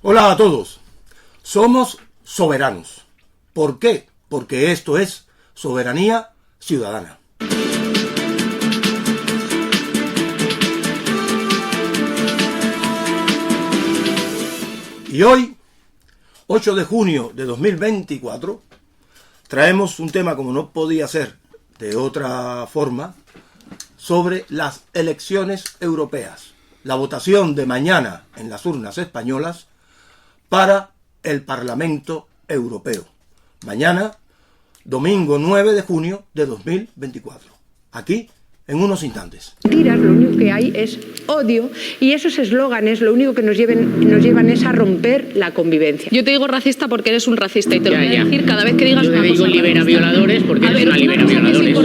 Hola a todos. Somos soberanos. ¿Por qué? Porque esto es soberanía ciudadana. Y hoy, 8 de junio de 2024, traemos un tema, como no podía ser de otra forma, sobre las elecciones europeas. La votación de mañana en las urnas españolas para el Parlamento Europeo. Mañana, domingo 9 de junio de 2024. Aquí, en unos instantes. Mentiras, lo único que hay es odio y esos eslóganes lo único que nos llevan es a romper la convivencia. Yo te digo racista porque eres un racista y te lo voy a decir cada vez que digas una cosa. Yo te digo libera violadores porque eres una libera violadores.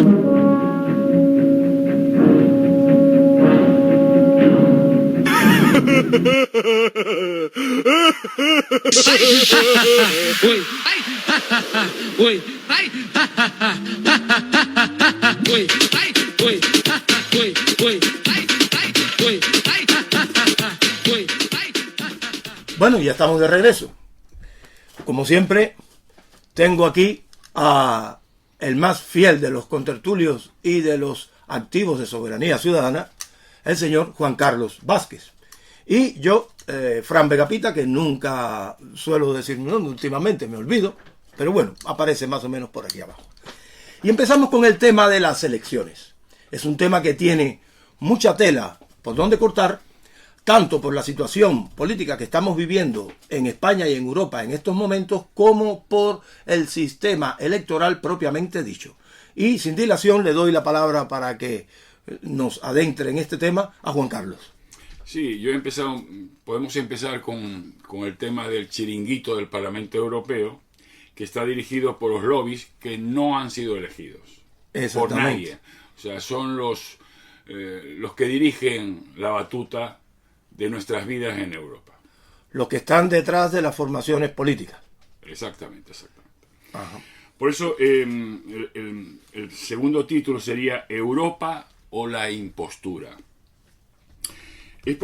Bueno, ya estamos de regreso. Como siempre, tengo aquí a el más fiel de los contertulios y de los activos de Soberanía Ciudadana, el señor Juan Carlos Vázquez. Y yo, Fran Vegapita, que nunca suelo decir mi nombre, últimamente me olvido, pero bueno, aparece más o menos por aquí abajo. Y empezamos con el tema de las elecciones. Es un tema que tiene mucha tela por donde cortar, tanto por la situación política que estamos viviendo en España y en Europa en estos momentos, como por el sistema electoral propiamente dicho. Y sin dilación le doy la palabra para que nos adentre en este tema a Juan Carlos. Sí, podemos empezar con el tema del chiringuito del Parlamento Europeo, que está dirigido por los lobbies que no han sido elegidos por nadie. O sea, son los que dirigen la batuta de nuestras vidas en Europa. Los que están detrás de las formaciones políticas. Exactamente. Ajá. Por eso el segundo título sería Europa o la impostura. Es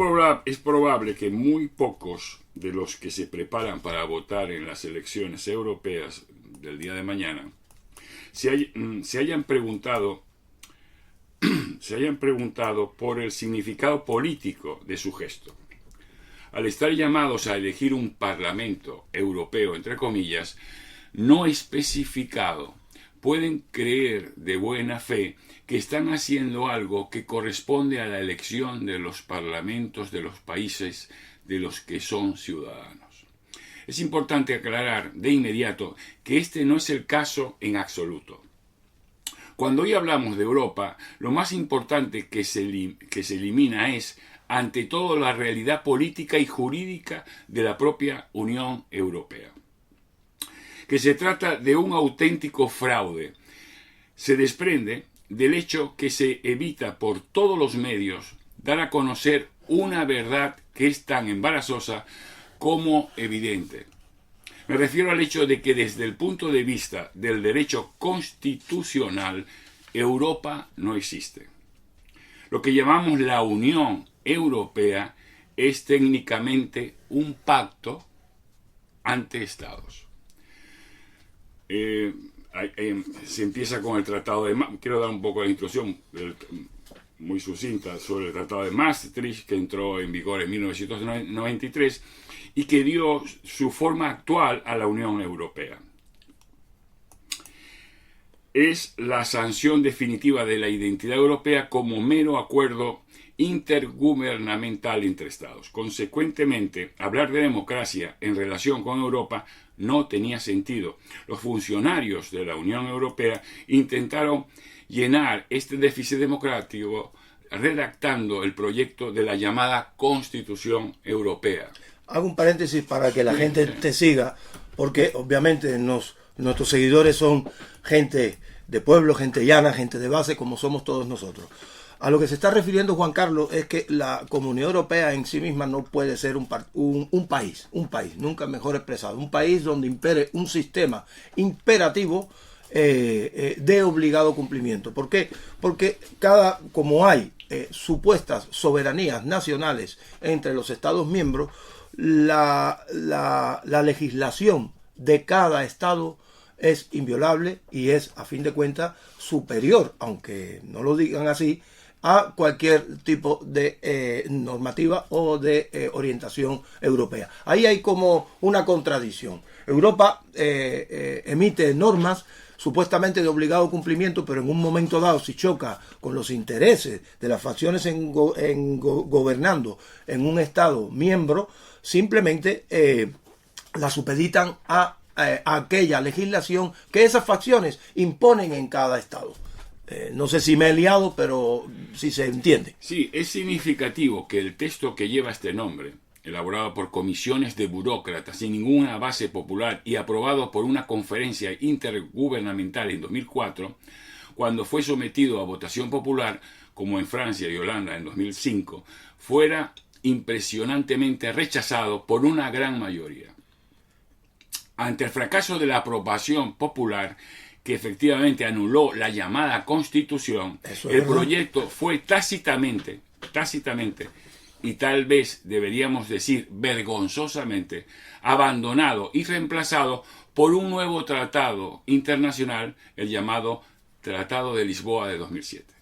probable que muy pocos de los que se preparan para votar en las elecciones europeas del día de mañana se hayan preguntado por el significado político de su gesto. Al estar llamados a elegir un Parlamento europeo, entre comillas, no especificado, pueden creer de buena fe que están haciendo algo que corresponde a la elección de los parlamentos de los países de los que son ciudadanos. Es importante aclarar de inmediato que este no es el caso en absoluto. Cuando hoy hablamos de Europa, lo más importante que se elimina es, ante todo, la realidad política y jurídica de la propia Unión Europea. Que se trata de un auténtico fraude. Se desprende del hecho que se evita por todos los medios dar a conocer una verdad que es tan embarazosa como evidente. Me refiero al hecho de que desde el punto de vista del derecho constitucional, Europa no existe. Lo que llamamos la Unión Europea es técnicamente un pacto ante Estados. Se empieza con el Tratado de Maastricht. Quiero dar un poco de introducción muy sucinta sobre el Tratado de Maastricht, que entró en vigor en 1993 y que dio su forma actual a la Unión Europea. Es la sanción definitiva de la identidad europea como mero acuerdo intergubernamental entre Estados. Consecuentemente, hablar de democracia en relación con Europa no tenía sentido. Los funcionarios de la Unión Europea intentaron llenar este déficit democrático redactando el proyecto de la llamada Constitución Europea. Hago un paréntesis para que la gente te siga, porque obviamente nuestros seguidores son gente de pueblo, gente llana, gente de base, como somos todos nosotros. A lo que se está refiriendo Juan Carlos es que la Comunidad Europea en sí misma no puede ser un país, nunca mejor expresado, un país donde impere un sistema imperativo de obligado cumplimiento. ¿Por qué? Porque como hay supuestas soberanías nacionales entre los Estados miembros, la legislación de cada Estado es inviolable y es, a fin de cuentas, superior, aunque no lo digan así, a cualquier tipo de normativa o de orientación europea. Ahí hay como una contradicción. Europa emite normas supuestamente de obligado cumplimiento, pero en un momento dado, si choca con los intereses de las facciones gobernando en un Estado miembro, simplemente la supeditan a aquella legislación que esas facciones imponen en cada Estado. No sé si me he liado, pero sí se entiende. Sí, es significativo que el texto que lleva este nombre, elaborado por comisiones de burócratas sin ninguna base popular y aprobado por una conferencia intergubernamental en 2004, cuando fue sometido a votación popular, como en Francia y Holanda en 2005, fuera impresionantemente rechazado por una gran mayoría. Ante el fracaso de la aprobación popular, que efectivamente anuló la llamada Constitución, el proyecto fue tácitamente, y tal vez deberíamos decir vergonzosamente, abandonado y reemplazado por un nuevo tratado internacional, el llamado Tratado de Lisboa de 2007.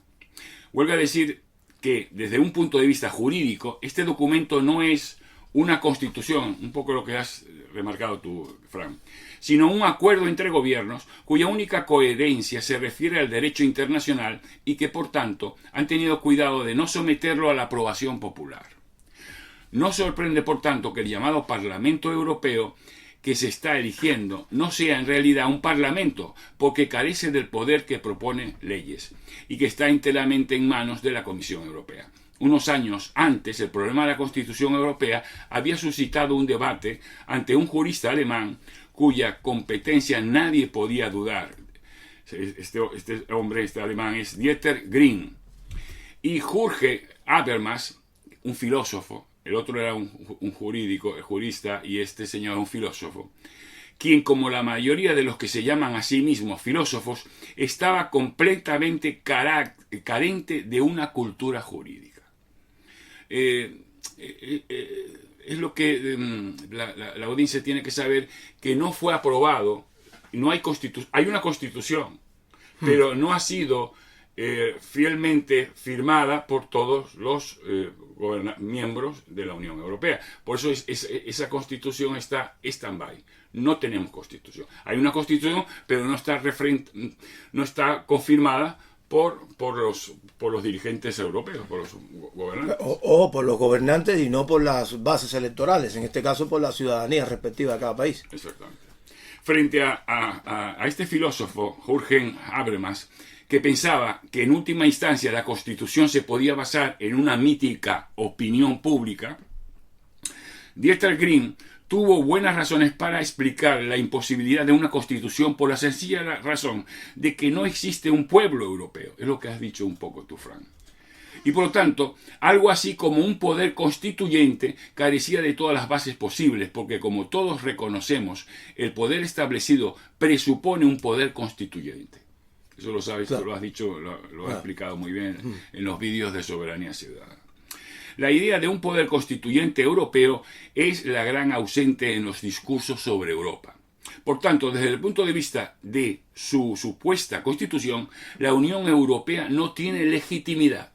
Huelga a decir que desde un punto de vista jurídico, este documento no es una constitución, un poco lo que has remarcado tú, Fran, sino un acuerdo entre gobiernos cuya única coherencia se refiere al derecho internacional y que, por tanto, han tenido cuidado de no someterlo a la aprobación popular. No sorprende, por tanto, que el llamado Parlamento Europeo que se está eligiendo no sea en realidad un parlamento, porque carece del poder que propone leyes y que está enteramente en manos de la Comisión Europea. Unos años antes, el problema de la Constitución Europea había suscitado un debate ante un jurista alemán cuya competencia nadie podía dudar. Este alemán es Dieter Green. Y Jorge Habermas, un filósofo, el otro era un jurista, y este señor un filósofo, quien, como la mayoría de los que se llaman a sí mismos filósofos, estaba completamente carente de una cultura jurídica. Es lo que la audiencia tiene que saber, que no fue aprobado, no hay hay una constitución, pero no ha sido fielmente firmada por todos los miembros de la Unión Europea. Por eso esa constitución está stand-by. No tenemos constitución. Hay una constitución, pero no está confirmada por los dirigentes europeos, por los gobernantes. O por los gobernantes y no por las bases electorales, en este caso por la ciudadanía respectiva de cada país. Exactamente. Frente a este filósofo, Jürgen Habermas, que pensaba que en última instancia la Constitución se podía basar en una mítica opinión pública, Dieter Green tuvo buenas razones para explicar la imposibilidad de una constitución por la sencilla razón de que no existe un pueblo europeo. Es lo que has dicho un poco tú, Fran. Y por lo tanto, algo así como un poder constituyente carecía de todas las bases posibles, porque como todos reconocemos, el poder establecido presupone un poder constituyente. Eso lo sabes, claro. Lo has dicho, lo has explicado muy bien en los vídeos de Soberanía Ciudadana. La idea de un poder constituyente europeo es la gran ausente en los discursos sobre Europa. Por tanto, desde el punto de vista de su supuesta constitución, la Unión Europea no tiene legitimidad.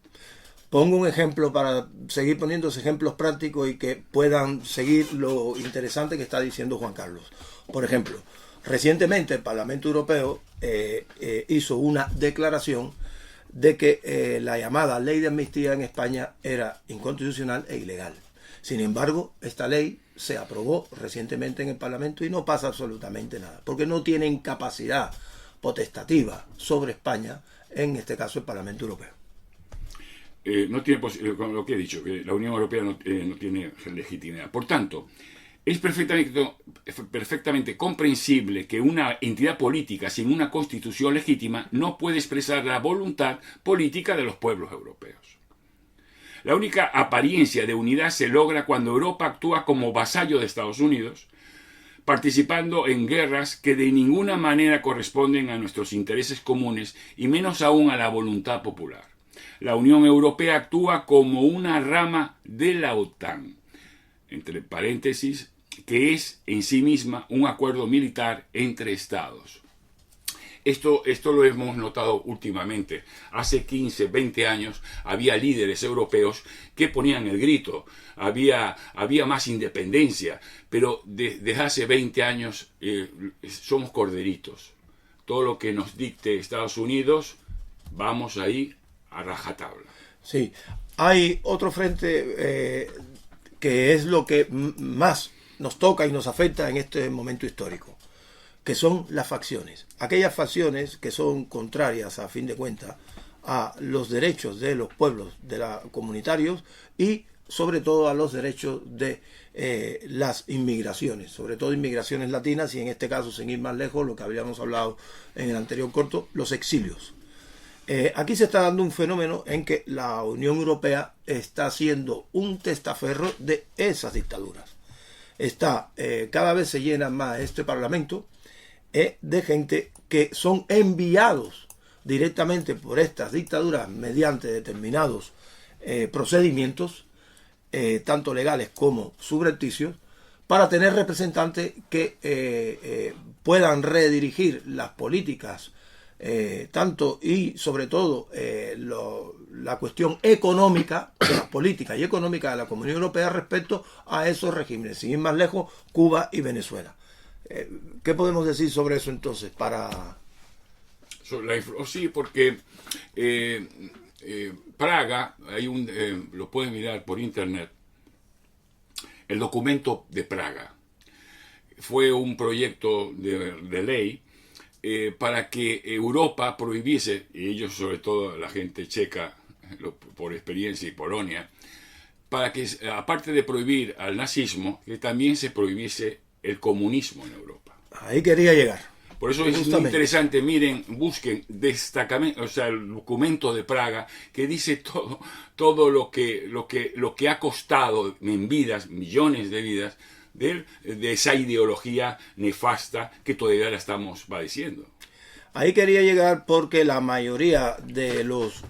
Pongo un ejemplo para seguir poniendo ejemplos prácticos y que puedan seguir lo interesante que está diciendo Juan Carlos. Por ejemplo, recientemente el Parlamento Europeo hizo una declaración de que la llamada ley de amnistía en España era inconstitucional e ilegal. Sin embargo, esta ley se aprobó recientemente en el Parlamento y no pasa absolutamente nada, porque no tienen capacidad potestativa sobre España, en este caso el Parlamento Europeo. No tiene con lo que he dicho, que la Unión Europea no tiene legitimidad. Por tanto, es perfectamente comprensible que una entidad política sin una constitución legítima no puede expresar la voluntad política de los pueblos europeos. La única apariencia de unidad se logra cuando Europa actúa como vasallo de Estados Unidos, participando en guerras que de ninguna manera corresponden a nuestros intereses comunes y menos aún a la voluntad popular. La Unión Europea actúa como una rama de la OTAN. entre paréntesis, que es en sí misma un acuerdo militar entre estados. Esto lo hemos notado últimamente. Hace 15, 20 años había líderes europeos que ponían el grito. Había más independencia, pero desde hace 20 años somos corderitos. Todo lo que nos dicte Estados Unidos, vamos ahí a rajatabla. Sí, hay otro frente que es lo que más nos toca y nos afecta en este momento histórico, que son las facciones. Aquellas facciones que son contrarias, a fin de cuentas, a los derechos de los pueblos comunitarios y sobre todo a los derechos de las inmigraciones, sobre todo inmigraciones latinas y en este caso, sin ir más lejos, lo que habíamos hablado en el anterior corto, los exilios. Aquí se está dando un fenómeno en que la Unión Europea está siendo un testaferro de esas dictaduras. Cada vez se llena más este Parlamento de gente que son enviados directamente por estas dictaduras mediante determinados procedimientos, tanto legales como subrepticios, para tener representantes que puedan redirigir las políticas, tanto y sobre todo la cuestión económica, la política y económica de la Comunidad Europea respecto a esos regímenes, sin ir más lejos, Cuba y Venezuela. ¿Qué podemos decir sobre eso entonces? Sí, porque Praga, lo pueden mirar por internet, el documento de Praga fue un proyecto de ley para que Europa prohibiese, y ellos sobre todo la gente checa por experiencia y Polonia, para que aparte de prohibir al nazismo, que también se prohibiese el comunismo en Europa. Ahí quería llegar. Por eso es muy interesante, miren, busquen destacamento, o sea, el documento de Praga que dice todo lo que ha costado en vidas, millones de vidas, de esa ideología nefasta que todavía la estamos padeciendo. Ahí quería llegar porque la mayoría de los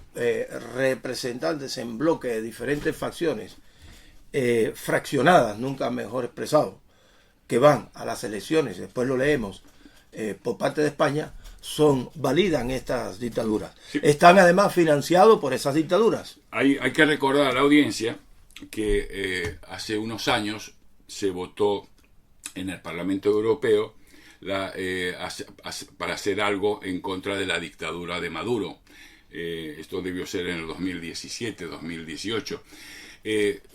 representantes en bloque de diferentes facciones, fraccionadas, nunca mejor expresado, que van a las elecciones, después lo leemos, por parte de España, validan estas dictaduras. Sí. Están además financiados por esas dictaduras. Hay que recordar a la audiencia que hace unos años se votó en el Parlamento Europeo para hacer algo en contra de la dictadura de Maduro. Esto debió ser en el 2017, 2018.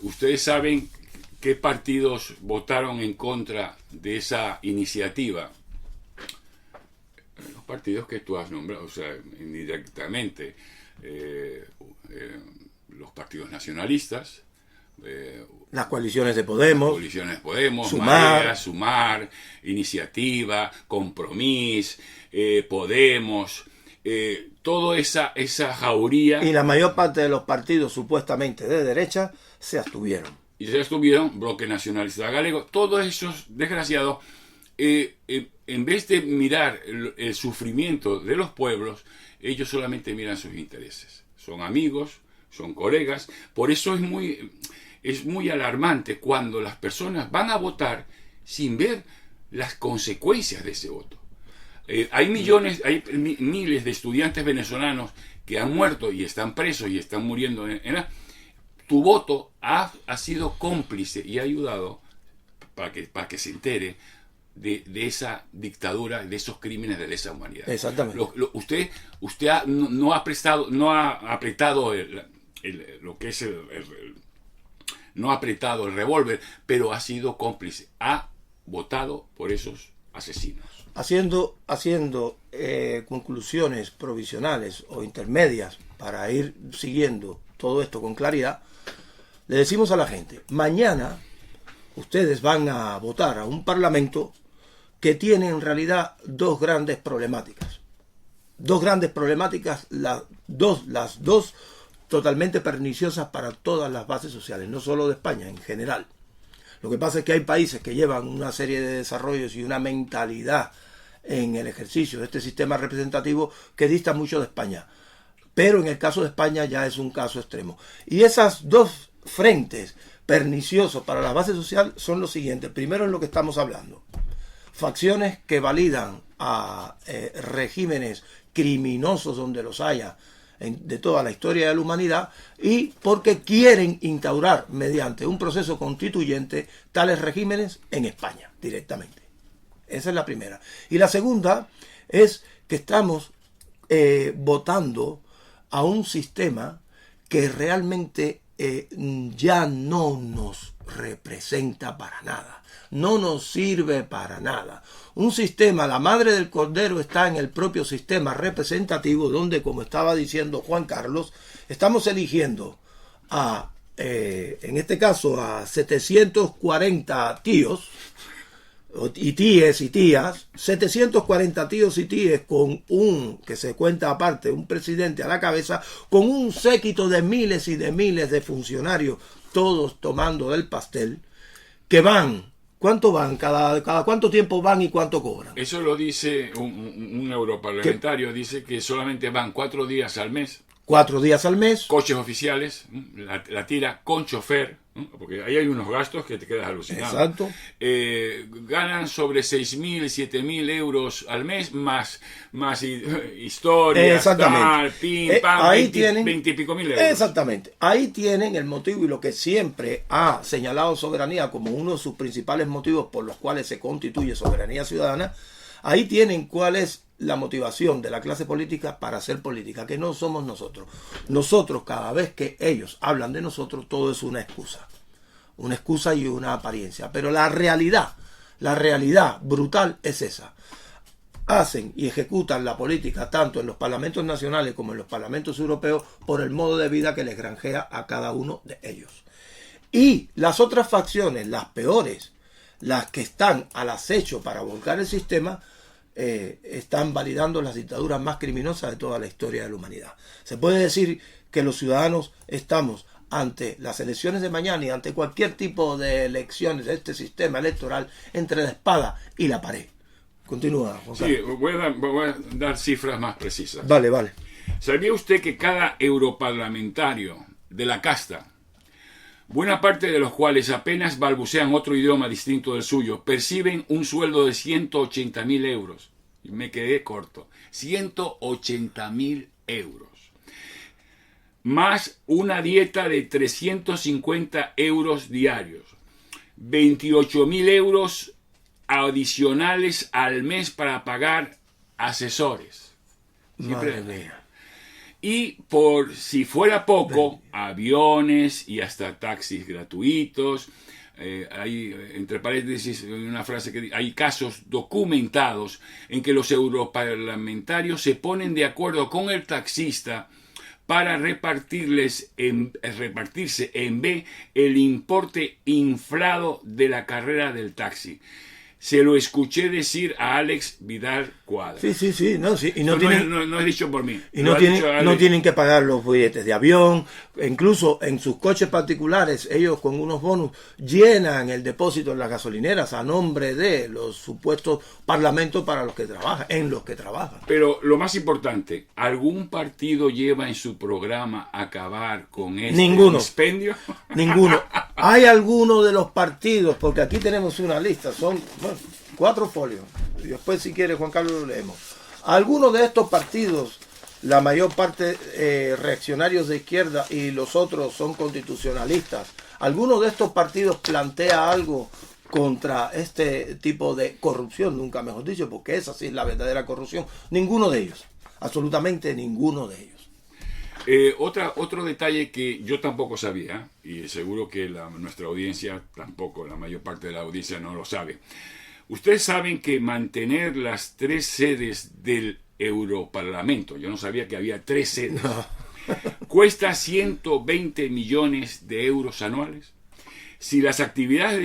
Ustedes saben qué partidos votaron en contra de esa iniciativa. Los partidos que tú has nombrado, o sea, indirectamente, los partidos nacionalistas, las coaliciones de Podemos, Sumar, Iniciativa, Compromís, Podemos, toda esa jauría. Y la mayor parte de los partidos supuestamente de derecha se abstuvieron. Y se abstuvieron, Bloque Nacionalista Galego, todos esos desgraciados, en vez de mirar el sufrimiento de los pueblos, ellos solamente miran sus intereses. Son amigos, son colegas, por eso es muy alarmante cuando las personas van a votar sin ver las consecuencias de ese voto. Hay miles de estudiantes venezolanos que han muerto y están presos y están muriendo. Tu voto ha sido cómplice y ha ayudado para que se entere de esa dictadura, de esos crímenes de lesa humanidad. Exactamente. Usted no ha apretado no ha apretado el revólver, pero ha sido cómplice, ha votado por esos asesinos. Haciendo conclusiones provisionales o intermedias para ir siguiendo todo esto con claridad, le decimos a la gente, mañana ustedes van a votar a un parlamento que tiene en realidad dos grandes problemáticas. Las dos totalmente perniciosas para todas las bases sociales, no solo de España, en general. Lo que pasa es que hay países que llevan una serie de desarrollos y una mentalidad en el ejercicio de este sistema representativo que dista mucho de España. Pero en el caso de España ya es un caso extremo. Y esas dos frentes perniciosos para la base social son los siguientes. Primero, en lo que estamos hablando. Facciones que validan a regímenes criminosos donde los haya de toda la historia de la humanidad, y porque quieren instaurar mediante un proceso constituyente tales regímenes en España directamente. Esa es la primera. Y la segunda es que estamos votando a un sistema que realmente ya no nos representa para nada, no nos sirve para nada. Un sistema, la madre del cordero está en el propio sistema representativo, donde, como estaba diciendo Juan Carlos, estamos eligiendo a, en este caso, a 740 tíos y tíes y tías, 740 tíos y tíes con un, que se cuenta aparte, un presidente a la cabeza, con un séquito de miles y de miles de funcionarios, todos tomando del pastel, que van. ¿Cuánto van? ¿Cada cuánto tiempo van y cuánto cobran? Eso lo dice un europarlamentario, dice que solamente van 4 días al mes. 4 días al mes. Coches oficiales, la tira con chofer, porque ahí hay unos gastos que te quedas alucinado. Exacto. Ganan sobre 6.000, 7.000 euros al mes, más historias, exactamente. Tal, pim, pam, ahí 20, tienen 20 y pico mil euros. Exactamente. Ahí tienen el motivo y lo que siempre ha señalado Soberanía como uno de sus principales motivos por los cuales se constituye Soberanía Ciudadana. Ahí tienen cuál es la motivación de la clase política para hacer política, que no somos nosotros. Nosotros, cada vez que ellos hablan de nosotros, todo es una excusa y una apariencia. Pero la realidad brutal es esa. Hacen y ejecutan la política tanto en los parlamentos nacionales como en los parlamentos europeos por el modo de vida que les granjea a cada uno de ellos. Y las otras facciones, las peores, las que están al acecho para volcar el sistema, están validando las dictaduras más criminosas de toda la historia de la humanidad. Se puede decir que los ciudadanos estamos ante las elecciones de mañana y ante cualquier tipo de elecciones de este sistema electoral entre la espada y la pared. Continúa, José. Sí, voy a dar cifras más precisas. Vale. ¿Sabía usted que cada europarlamentario de la casta, buena parte de los cuales apenas balbucean otro idioma distinto del suyo, perciben un sueldo de 180.000 euros? Y me quedé corto. 180.000 euros. Más una dieta de 350 euros diarios. 28.000 euros adicionales al mes para pagar asesores. Madre mía. Y por si fuera poco, aviones y hasta taxis gratuitos. Hay, entre paréntesis, una frase que hay casos documentados en que los europarlamentarios se ponen de acuerdo con el taxista para repartirse en B el importe inflado de la carrera del taxi. Se lo escuché decir a Alex Vidal Quadras. Sí. No es dicho por mí. Y no tienen que pagar los billetes de avión. Incluso en sus coches particulares, ellos con unos bonus llenan el depósito en las gasolineras a nombre de los supuestos parlamentos para los que trabajan, Pero lo más importante, ¿algún partido lleva en su programa acabar con este dispendio? Ninguno. Hay algunos de los partidos, porque aquí tenemos una lista, son 4 folios. Y después, si quiere, Juan Carlos, lo leemos. Algunos de estos partidos, la mayor parte reaccionarios de izquierda y los otros son constitucionalistas. Algunos de estos partidos plantea algo contra este tipo de corrupción, nunca mejor dicho, porque esa sí es la verdadera corrupción. Ninguno de ellos, absolutamente ninguno de ellos. Otro detalle que yo tampoco sabía, y seguro que nuestra audiencia tampoco, la mayor parte de la audiencia no lo sabe. Ustedes saben que mantener las 3 sedes del Europarlamento, yo no sabía que había 3 sedes, cuesta 120 millones de euros anuales. Si las actividades de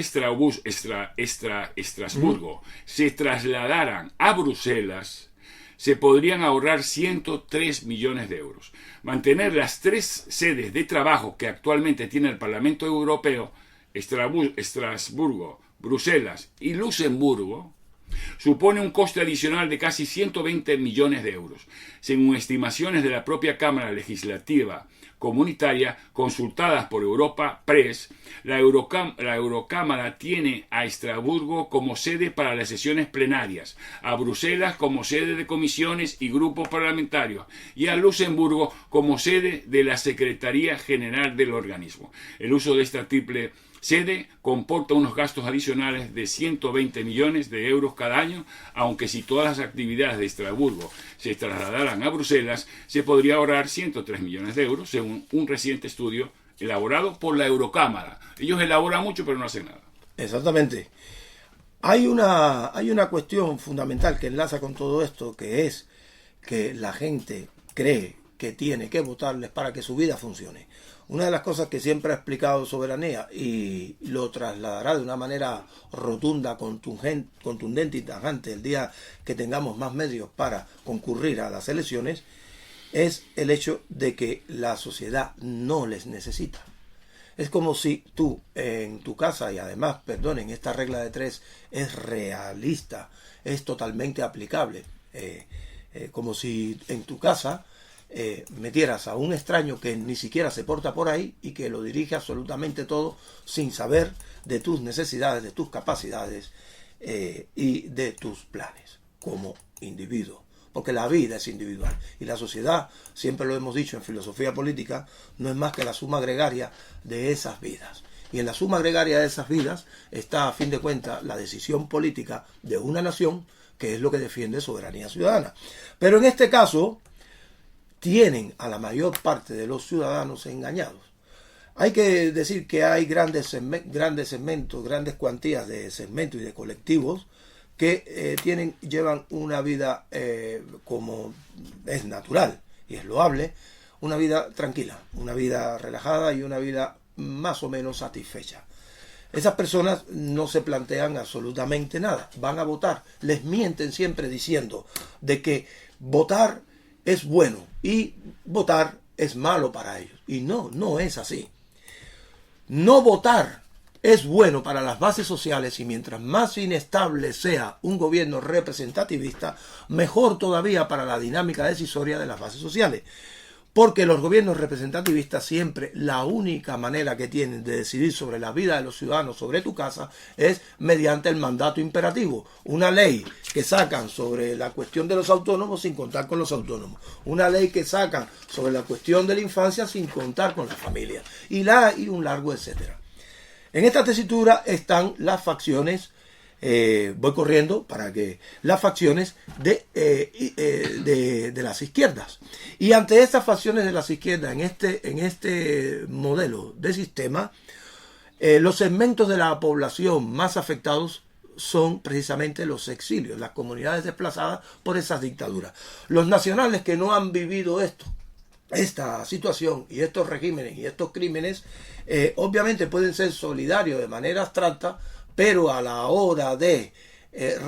Estrasburgo se trasladaran a Bruselas, se podrían ahorrar 103 millones de euros. Mantener las 3 sedes de trabajo que actualmente tiene el Parlamento Europeo, Estrasburgo, Bruselas y Luxemburgo, supone un coste adicional de casi 120 millones de euros. Según estimaciones de la propia Cámara Legislativa comunitaria consultadas por Europa Press, la Eurocámara tiene a Estrasburgo como sede para las sesiones plenarias, a Bruselas como sede de comisiones y grupos parlamentarios y a Luxemburgo como sede de la Secretaría General del organismo. El uso de esta triple sede comporta unos gastos adicionales de 120 millones de euros cada año, aunque si todas las actividades de Estrasburgo se trasladaran a Bruselas, se podría ahorrar 103 millones de euros, según un reciente estudio elaborado por la Eurocámara. Ellos elaboran mucho, pero no hacen nada. Exactamente. Hay una cuestión fundamental que enlaza con todo esto, que es que la gente cree que tiene que votarles para que su vida funcione. Una de las cosas que siempre ha explicado Soberanía y lo trasladará de una manera rotunda, contundente y tajante el día que tengamos más medios para concurrir a las elecciones, es el hecho de que la sociedad no les necesita. Es como si tú en tu casa, y además, perdonen, esta regla de 3 es realista, es totalmente aplicable, como si en tu casa metieras a un extraño que ni siquiera se porta por ahí y que lo dirige absolutamente todo sin saber de tus necesidades, de tus capacidades y de tus planes como individuo. Porque la vida es individual y la sociedad, siempre lo hemos dicho en filosofía política, no es más que la suma gregaria de esas vidas. Y en la suma gregaria de esas vidas está, a fin de cuentas, la decisión política de una nación, que es lo que defiende soberanía ciudadana. Pero en este caso tienen a la mayor parte de los ciudadanos engañados. Hay que decir que hay grandes segmentos, grandes cuantías de segmentos y de colectivos que llevan una vida como es natural y es loable, una vida tranquila, una vida relajada y una vida más o menos satisfecha. Esas personas no se plantean absolutamente nada, van a votar, les mienten siempre diciendo de que votar es bueno y votar es malo para ellos. Y no es así. No votar es bueno para las bases sociales y mientras más inestable sea un gobierno representativista, mejor todavía para la dinámica decisoria de las bases sociales. Porque los gobiernos representativistas siempre la única manera que tienen de decidir sobre la vida de los ciudadanos, sobre tu casa, es mediante el mandato imperativo. Una ley que sacan sobre la cuestión de los autónomos sin contar con los autónomos. Una ley que sacan sobre la cuestión de la infancia sin contar con la familia. Y un largo etcétera. En esta tesitura están las facciones, voy corriendo para que las facciones de las izquierdas. Y ante estas facciones de las izquierdas, en este modelo de sistema, los segmentos de la población más afectados son precisamente los exilios, las comunidades desplazadas por esas dictaduras. Los nacionales que no han vivido esta situación y estos regímenes y estos crímenes, obviamente pueden ser solidarios de manera abstracta, pero a la hora de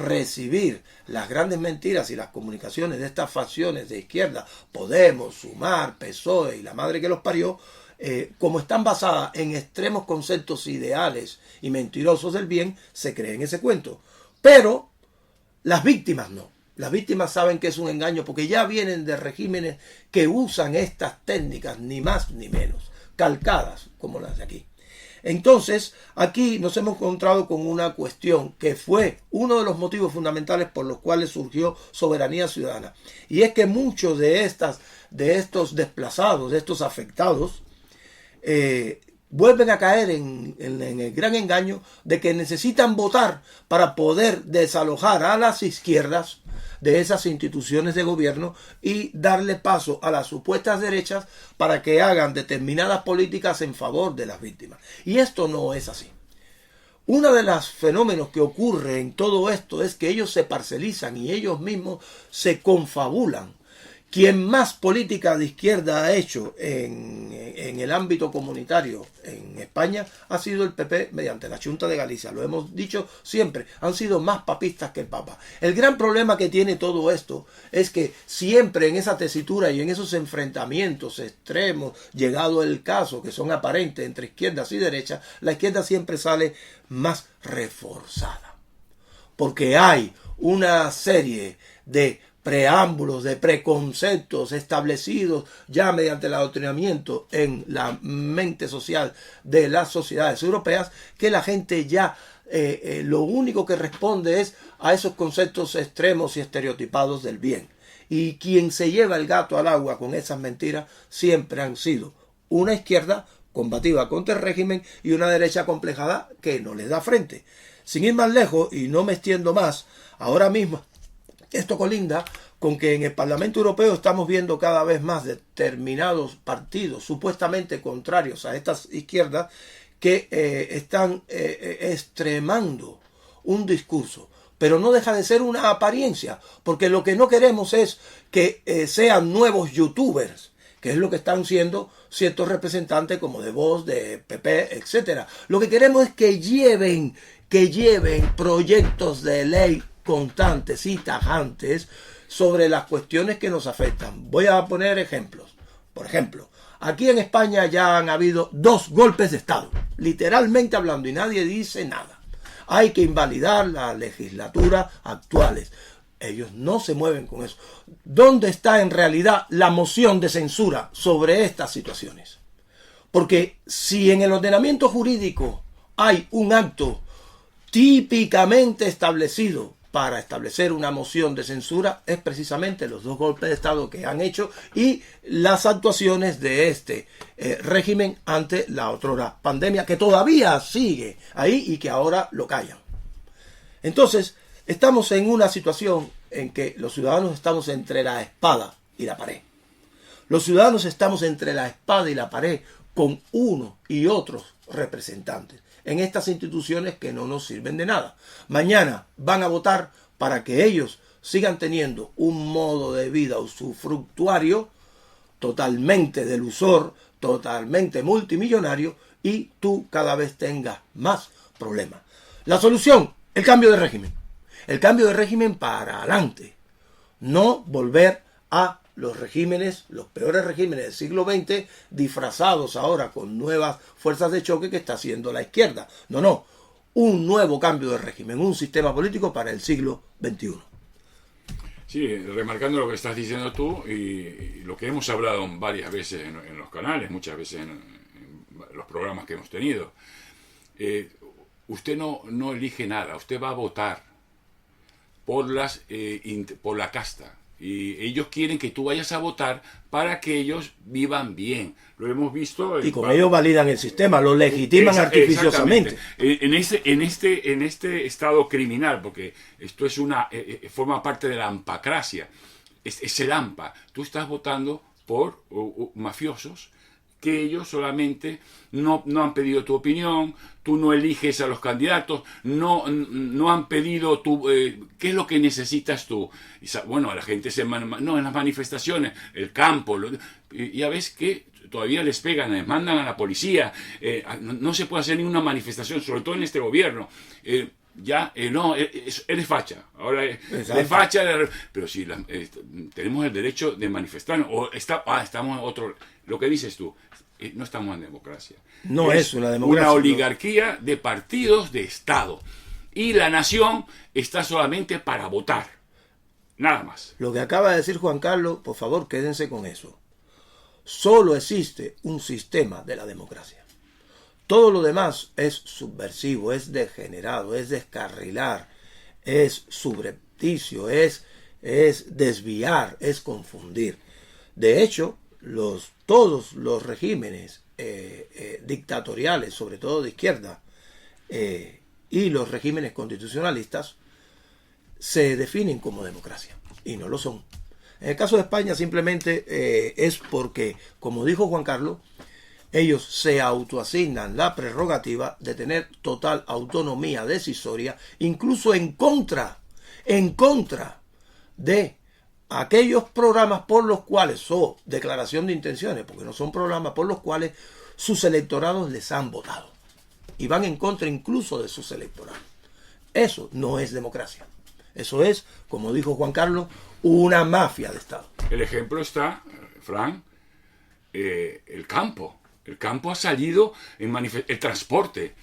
recibir las grandes mentiras y las comunicaciones de estas facciones de izquierda, Podemos, Sumar, PSOE y la madre que los parió, como están basadas en extremos conceptos ideales y mentirosos del bien, se creen ese cuento. Pero las víctimas no. Las víctimas saben que es un engaño porque ya vienen de regímenes que usan estas técnicas, ni más ni menos, calcadas como las de aquí. Entonces, aquí nos hemos encontrado con una cuestión que fue uno de los motivos fundamentales por los cuales surgió Soberanía Ciudadana. Y es que muchos de estos desplazados, de estos afectados, vuelven a caer en el gran engaño de que necesitan votar para poder desalojar a las izquierdas de esas instituciones de gobierno y darle paso a las supuestas derechas para que hagan determinadas políticas en favor de las víctimas. Y esto no es así. Uno de los fenómenos que ocurre en todo esto es que ellos se parcelizan y ellos mismos se confabulan. Quien más política de izquierda ha hecho en el ámbito comunitario en España ha sido el PP mediante la Xunta de Galicia. Lo hemos dicho siempre, han sido más papistas que el Papa. El gran problema que tiene todo esto es que siempre en esa tesitura y en esos enfrentamientos extremos, llegado el caso, que son aparentes entre izquierdas y derechas, la izquierda siempre sale más reforzada. Porque hay una serie de preámbulos, de preconceptos establecidos ya mediante el adoctrinamiento en la mente social de las sociedades europeas, que la gente ya lo único que responde es a esos conceptos extremos y estereotipados del bien. Y quien se lleva el gato al agua con esas mentiras siempre han sido una izquierda combativa contra el régimen y una derecha acomplejada que no les da frente. Sin ir más lejos, y no me extiendo más, ahora mismo esto colinda con que en el Parlamento Europeo estamos viendo cada vez más determinados partidos supuestamente contrarios a estas izquierdas que están extremando un discurso, pero no deja de ser una apariencia, porque lo que no queremos es que sean nuevos youtubers, que es lo que están siendo ciertos representantes como de Vox, de PP, etcétera. Lo que queremos es que lleven proyectos de ley constantes y tajantes sobre las cuestiones que nos afectan. Voy a poner ejemplos. Por ejemplo, aquí en España ya han habido 2 golpes de Estado, literalmente hablando, y nadie dice nada. Hay que invalidar las legislaturas actuales. Ellos no se mueven con eso. ¿Dónde está en realidad la moción de censura sobre estas situaciones? Porque si en el ordenamiento jurídico hay un acto típicamente establecido para establecer una moción de censura, es precisamente los 2 golpes de Estado que han hecho y las actuaciones de este régimen ante la otrora pandemia, que todavía sigue ahí y que ahora lo callan. Entonces, estamos en una situación en que los ciudadanos estamos entre la espada y la pared. Los ciudadanos estamos entre la espada y la pared con uno y otros representantes en estas instituciones que no nos sirven de nada. Mañana van a votar para que ellos sigan teniendo un modo de vida usufructuario totalmente delusor, totalmente multimillonario, y tú cada vez tengas más problemas. La solución, el cambio de régimen. El cambio de régimen para adelante. No volver a los regímenes, los peores regímenes del siglo XX, disfrazados ahora con nuevas fuerzas de choque que está haciendo la izquierda. No. Un nuevo cambio de régimen, un sistema político para el siglo XXI. Sí, remarcando lo que estás diciendo tú y lo que hemos hablado varias veces en los canales, muchas veces en los programas que hemos tenido. Usted no elige nada, usted va a votar por la casta. Y ellos quieren que tú vayas a votar para que ellos vivan bien. Lo hemos visto. Y con ello validan el sistema, lo legitiman artificiosamente. En este estado criminal, porque esto es forma parte de la ampacracia. Es el AMPA. Tú estás votando por mafiosos que ellos solamente no han pedido tu opinión, tú no eliges a los candidatos, no han pedido qué es lo que necesitas tú. Y, bueno, la gente en las manifestaciones, el campo, ya ves que todavía les pegan, les mandan a la policía, no se puede hacer ninguna manifestación, sobre todo en este gobierno. Eres facha, ahora eres facha, pero sí, tenemos el derecho de manifestarnos, estamos en otro, lo que dices tú, no estamos en democracia. No es una democracia. Una oligarquía de partidos de Estado, y la nación está solamente para votar, nada más. Lo que acaba de decir Juan Carlos, por favor, quédense con eso. Solo existe un sistema de la democracia. Todo lo demás es subversivo, es degenerado, es descarrilar, es subrepticio, es desviar, es confundir. De hecho, todos los regímenes dictatoriales, sobre todo de izquierda, y los regímenes constitucionalistas, se definen como democracia, y no lo son. En el caso de España simplemente es porque, como dijo Juan Carlos, ellos se autoasignan la prerrogativa de tener total autonomía decisoria, incluso en contra de aquellos programas por los cuales, o declaración de intenciones, porque no son programas por los cuales sus electorados les han votado. Y van en contra incluso de sus electorados. Eso no es democracia. Eso es, como dijo Juan Carlos, una mafia de Estado. El ejemplo está, Fran, el campo. El campo ha salido en el transporte.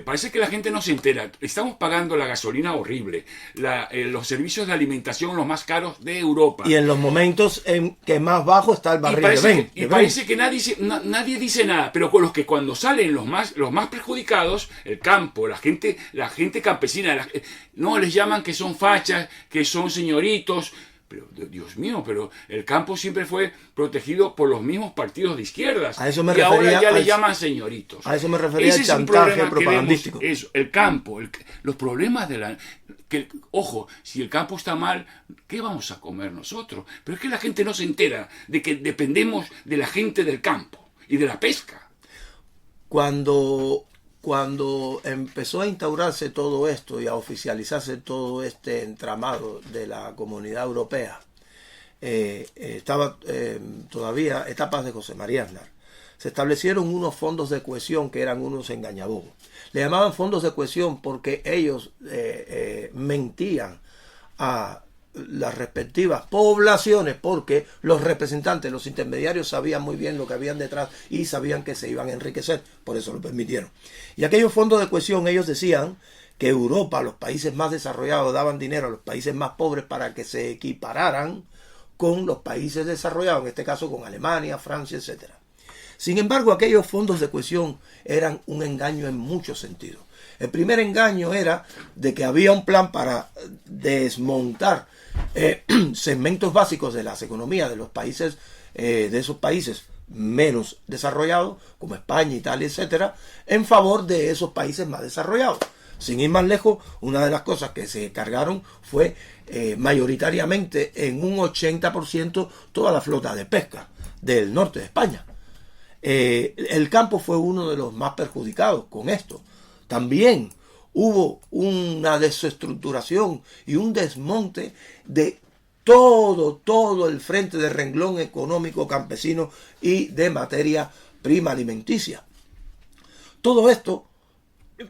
Parece que la gente no se entera. Estamos pagando la gasolina horrible, los servicios de alimentación los más caros de Europa. Y en los momentos en que más bajo está el barril parece que nadie dice nada, pero con los que cuando salen los más perjudicados, el campo, la gente campesina, no les llaman que son fachas, que son señoritos. Pero, Dios mío, pero el campo siempre fue protegido por los mismos partidos de izquierdas. A eso me y refería, ahora ya le llaman señoritos. A eso me refería el chantaje propagandístico. Eso, el campo, los problemas de la... ojo, si el campo está mal, ¿qué vamos a comer nosotros? Pero es que la gente no se entera de que dependemos de la gente del campo y de la pesca. Cuando empezó a instaurarse todo esto y a oficializarse todo este entramado de la Comunidad Europea, estaba todavía etapas de José María Aznar. Se establecieron unos fondos de cohesión que eran unos engañabobos. Le llamaban fondos de cohesión porque ellos mentían a las respectivas poblaciones, porque los representantes, los intermediarios sabían muy bien lo que habían detrás y sabían que se iban a enriquecer, por eso lo permitieron. Y aquellos fondos de cohesión, ellos decían que Europa, los países más desarrollados, daban dinero a los países más pobres para que se equipararan con los países desarrollados, en este caso con Alemania, Francia, etc. Sin embargo, aquellos fondos de cohesión eran un engaño en muchos sentidos. El primer engaño era de que había un plan para desmontar segmentos básicos de las economías de los países, de esos países menos desarrollados, como España, Italia, etcétera, en favor de esos países más desarrollados. Sin ir más lejos, una de las cosas que se cargaron fue mayoritariamente en un 80% toda la flota de pesca del norte de España. El campo fue uno de los más perjudicados con esto. También hubo una desestructuración y un desmonte de todo el frente de renglón económico campesino y de materia prima alimenticia. Todo esto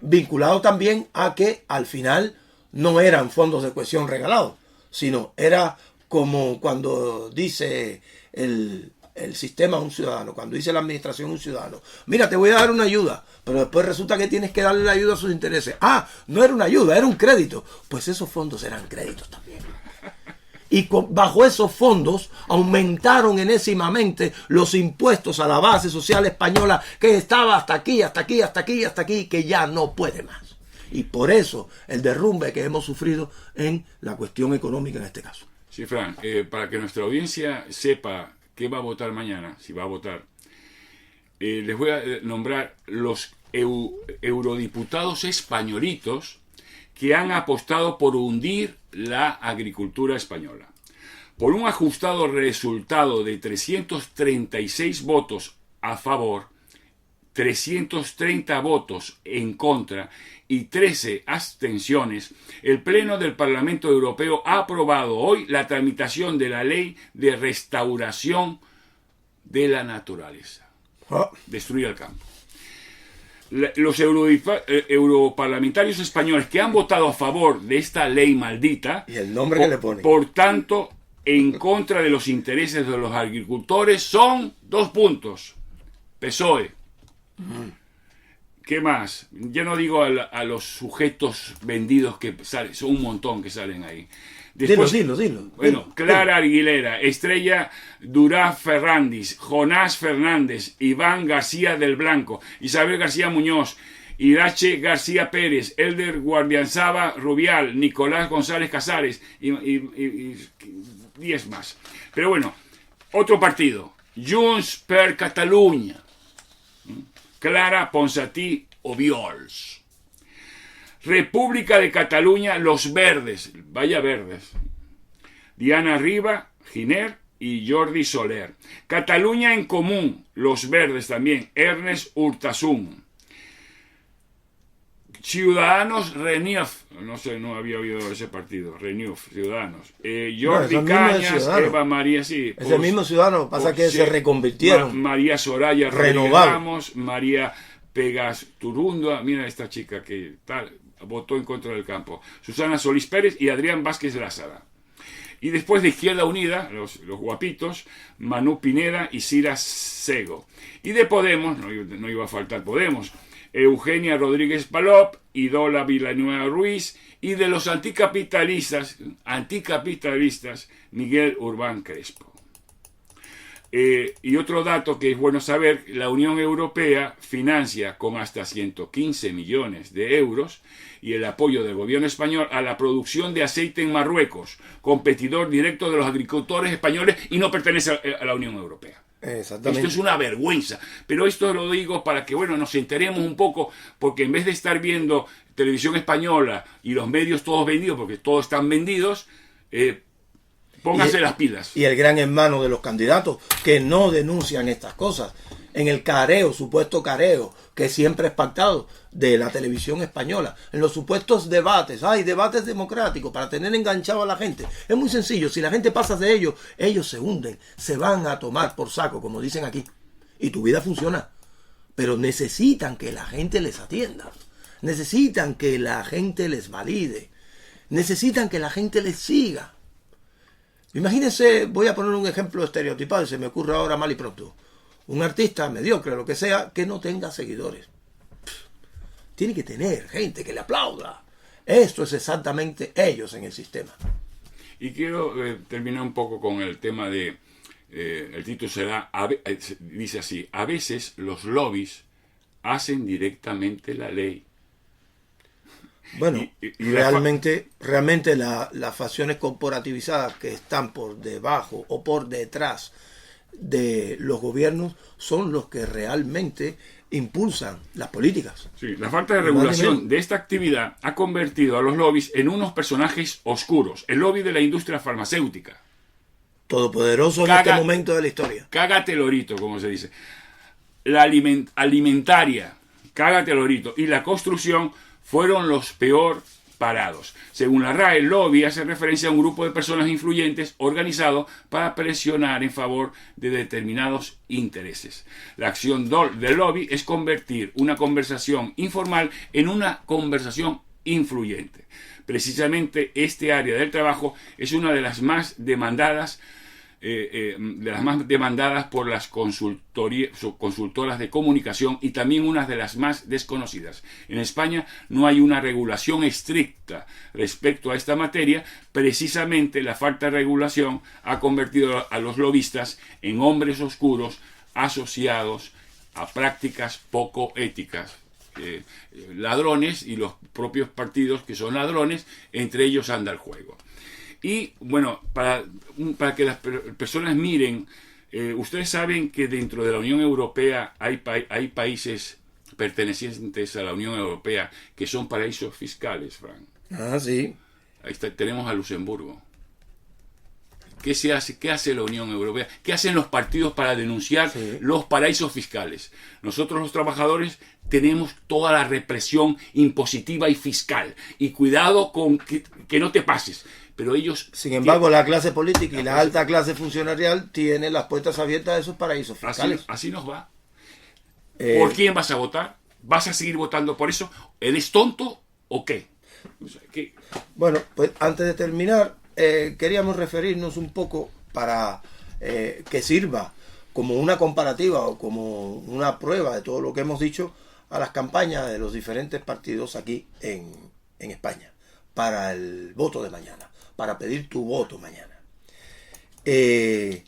vinculado también a que al final no eran fondos de cohesión regalados, sino era como cuando dice el sistema a un ciudadano, cuando dice la administración a un ciudadano: mira, te voy a dar una ayuda, pero después resulta que tienes que darle la ayuda a sus intereses. Ah, no era una ayuda, era un crédito. Pues esos fondos eran créditos también. Y bajo esos fondos aumentaron enésimamente los impuestos a la base social española, que estaba hasta aquí, que ya no puede más. Y por eso el derrumbe que hemos sufrido en la cuestión económica en este caso. Sí, Fran, para que nuestra audiencia sepa qué va a votar mañana, si va a votar, les voy a nombrar los eurodiputados españolitos que han apostado por hundir la agricultura española. Por un ajustado resultado de 336 votos a favor, 330 votos en contra y 13 abstenciones, el Pleno del Parlamento Europeo ha aprobado hoy la tramitación de la Ley de Restauración de la Naturaleza. Destruir el campo. Los europarlamentarios españoles que han votado a favor de esta ley maldita, y el nombre que le ponen, por tanto, en contra de los intereses de los agricultores, son 2 puntos. PSOE. ¿Qué más? Ya no digo a los sujetos vendidos que salen, son un montón que salen ahí. Después, dilo. Bueno, Clara Aguilera, Estrella Durá Ferrandis, Jonás Fernández, Iván García del Blanco, Isabel García Muñoz, Irache García Pérez, Elder Guardianzaba Rubial, Nicolás González Casares y 10 más. Pero bueno, otro partido, Junts per Catalunya, Clara Ponsatí Obiols. República de Cataluña, Los Verdes, vaya verdes, Diana Riba, Giner y Jordi Soler. Cataluña en Común, Los Verdes también, Ernest Urtasun. Ciudadanos Renew, no sé, no había oído ese partido, Renew, Ciudadanos. Jordi Cañas, Eva María, sí. Es el mismo Ciudadano, pasa que se reconvirtieron. María Soraya Ramos, María Pegas Turunda, mira esta chica que tal, votó en contra del campo. Susana Solís Pérez y Adrián Vázquez Lázara. Y después de Izquierda Unida, los guapitos, Manu Pineda y Cira Sego. Y de Podemos, no iba a faltar Podemos, Eugenia Rodríguez Palop y Dola Villanueva Ruiz, y de los anticapitalistas Miguel Urbán Crespo. Y otro dato que es bueno saber, la Unión Europea financia con hasta 115 millones de euros y el apoyo del gobierno español a la producción de aceite en Marruecos, competidor directo de los agricultores españoles y no pertenece a la Unión Europea. Exactamente. Esto es una vergüenza, pero esto lo digo para que, bueno, nos enteremos un poco, porque en vez de estar viendo televisión española y los medios todos vendidos, porque todos están vendidos, pónganse las pilas. Y el gran hermano de los candidatos que no denuncian estas cosas. En el careo, supuesto careo, que siempre es pactado de la televisión española. En los supuestos debates, debates democráticos para tener enganchado a la gente. Es muy sencillo, si la gente pasa de ellos, ellos se hunden, se van a tomar por saco, como dicen aquí. Y tu vida funciona. Pero necesitan que la gente les atienda. Necesitan que la gente les valide. Necesitan que la gente les siga. Imagínense, voy a poner un ejemplo estereotipado y se me ocurre ahora mal y pronto. Un artista mediocre, lo que sea, que no tenga seguidores. Tiene que tener gente que le aplauda. Esto es exactamente ellos en el sistema. Y quiero terminar un poco con el tema de... el título será, dice así: a veces los lobbies hacen directamente la ley. Bueno, realmente las facciones corporativizadas que están por debajo o por detrás de los gobiernos son los que realmente impulsan las políticas. Sí, la falta de regulación de esta actividad ha convertido a los lobbies en unos personajes oscuros. El lobby de la industria farmacéutica. Todopoderoso en este momento de la historia. Cágate lorito, como se dice. La alimentaria, cágate lorito. Y la construcción fueron los peor parados. Según la RAE, el lobby hace referencia a un grupo de personas influyentes organizado para presionar en favor de determinados intereses. La acción del lobby es convertir una conversación informal en una conversación influyente. Precisamente este área del trabajo es una de las más demandadas por las consultoras de comunicación y también una de las más desconocidas. En España no hay una regulación estricta respecto a esta materia. Precisamente la falta de regulación ha convertido a los lobistas en hombres oscuros asociados a prácticas poco éticas. Ladrones, y los propios partidos que son ladrones, entre ellos anda el juego. Y bueno, para que las personas miren, ustedes saben que dentro de la Unión Europea hay países pertenecientes a la Unión Europea que son paraísos fiscales, Frank. Ah, sí. Ahí tenemos a Luxemburgo. ¿Qué se hace? ¿Qué hace la Unión Europea? ¿Qué hacen los partidos para denunciar los paraísos fiscales? Nosotros los trabajadores tenemos toda la represión impositiva y fiscal. Y cuidado con que no te pases. Pero ellos... Sin embargo, la clase política y la alta clase funcionarial tienen las puertas abiertas a esos paraísos fiscales. Así nos va. ¿Por quién vas a votar? ¿Vas a seguir votando por eso? ¿Eres tonto o qué? O sea, ¿qué? Bueno, pues antes de terminar, queríamos referirnos un poco para que sirva como una comparativa o como una prueba de todo lo que hemos dicho a las campañas de los diferentes partidos aquí en España para el voto de mañana, para pedir tu voto mañana. En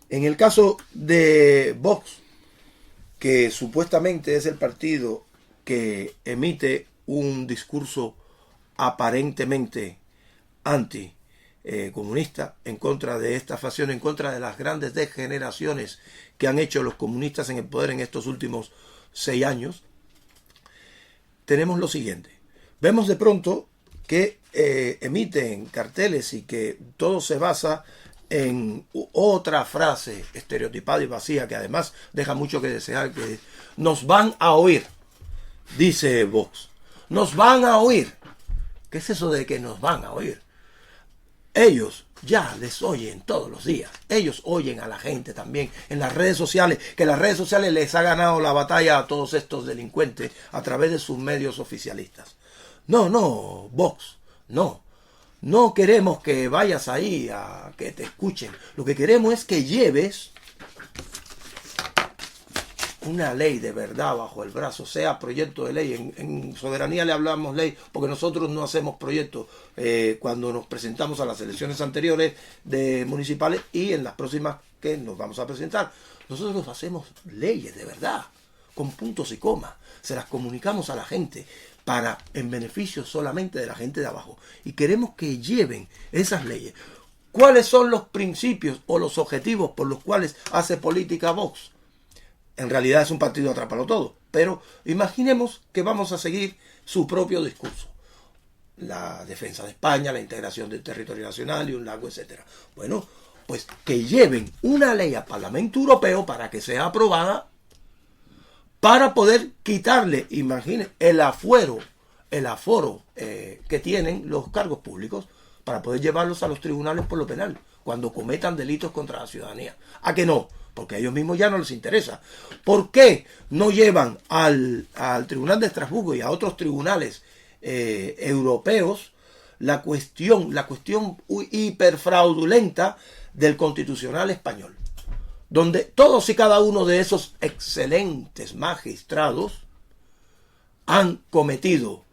el caso de Vox, que supuestamente es el partido que emite un discurso aparentemente anti-comunista, en contra de esta facción, en contra de las grandes degeneraciones que han hecho los comunistas en el poder en estos últimos 6 años, tenemos lo siguiente. Vemos de pronto que emiten carteles y que todo se basa en otra frase estereotipada y vacía que además deja mucho que desear, que nos van a oír, dice Vox. Nos van a oír. ¿Qué es eso de que nos van a oír? Ellos ya les oyen todos los días. Ellos oyen a la gente también en las redes sociales, que las redes sociales les ha ganado la batalla a todos estos delincuentes a través de sus medios oficialistas. No, Vox, no. No queremos que vayas ahí a que te escuchen. Lo que queremos es que lleves una ley de verdad bajo el brazo, sea proyecto de ley, en Soberanía le hablamos ley, porque nosotros no hacemos proyectos cuando nos presentamos a las elecciones anteriores de municipales y en las próximas que nos vamos a presentar. Nosotros hacemos leyes de verdad, con puntos y comas, se las comunicamos a la gente en beneficio solamente de la gente de abajo, y queremos que lleven esas leyes. ¿Cuáles son los principios o los objetivos por los cuales hace política Vox? En realidad es un partido atrápalo todo, pero imaginemos que vamos a seguir su propio discurso. La defensa de España, la integración del territorio nacional y un lago, etc. Bueno, pues que lleven una ley al Parlamento Europeo para que sea aprobada, para poder quitarle, imaginen, el aforo que tienen los cargos públicos, para poder llevarlos a los tribunales por lo penal, cuando cometan delitos contra la ciudadanía. ¿A que no? Porque a ellos mismos ya no les interesa. ¿Por qué no llevan al Tribunal de Estrasburgo y a otros tribunales europeos la cuestión hiperfraudulenta del Constitucional español? Donde todos y cada uno de esos excelentes magistrados han cometido